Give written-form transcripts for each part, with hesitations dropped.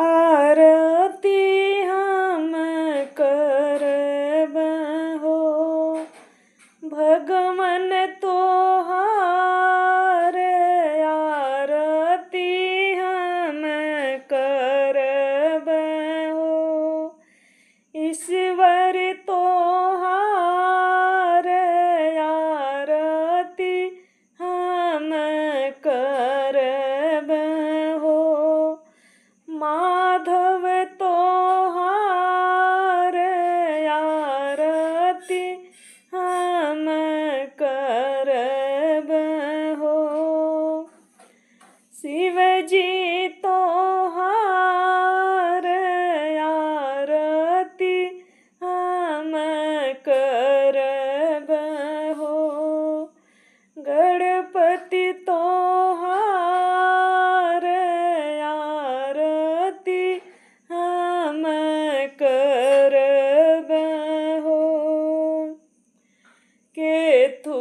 आरती हम करब हो। भगवन तोहार आरती हम करब हो। ईश्वर तोहार आरती हम करब हो। माधव तोहार आरती हम करब हो। शिव जी तोहार आरती हम करब हो। गणपति तोहार आरती हम करब हो। केथू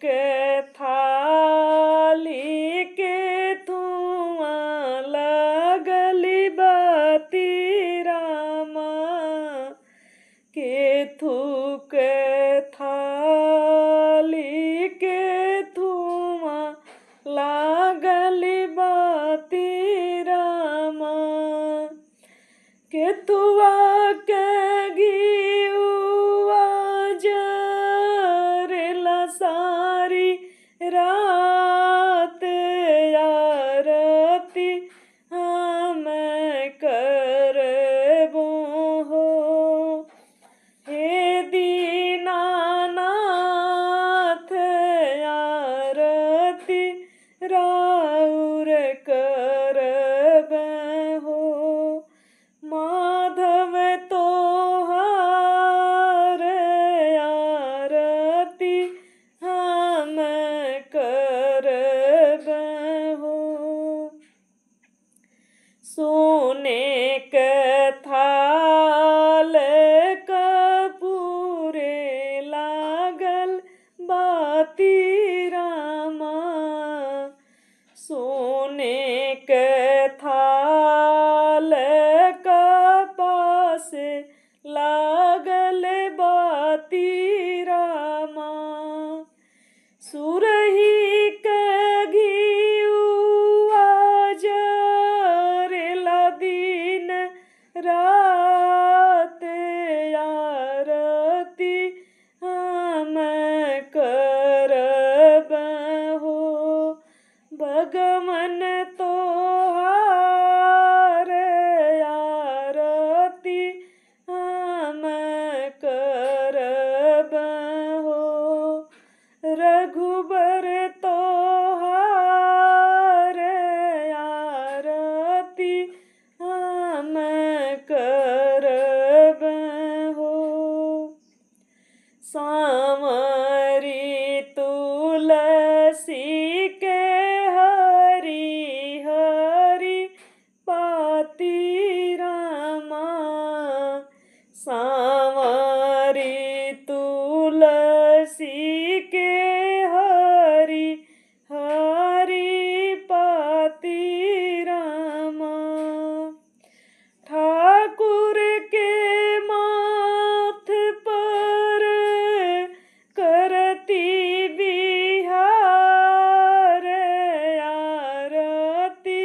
के थाली के धुआं लगली बती रामा। केथू के थाली के धुआं लागली बती रामा। केथुआ के घिउआ जरेला सारी रात आरती हम करबो हो। हे दीनानाथ आरती राउर करब हो। माधव तोहार आरती हम करब हो। सोने के थाल कपूरे लागल बाती रामा। सोने के थाल कपास लागल बाती रामा। सुरही के घिउआ जरेला दिन रात आरती हम करब हो। भगवन तोहार आरती हम करब हो। रघुबर तोहार आरती हम करब हो। सांवरी तुलसी के हरि हरि पाती रामा। सांवरी तुलसी के हरि हरि पाती रामा। ठाकुर के माथ पर करती बिहार आरती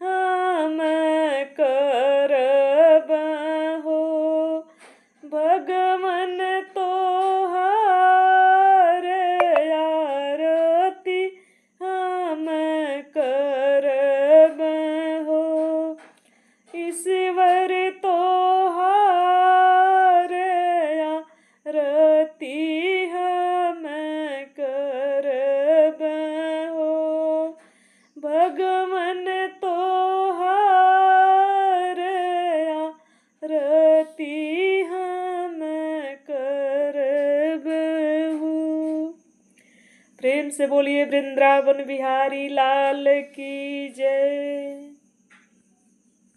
हम करब हो। भगवन तोहार आरती हम करब हो। ईश्वर तोहार आरती हम करब हो। भगवन तोहार आरती हम करब हो। प्रेम से बोलिए वृंदावन बिहारी लाल की जय।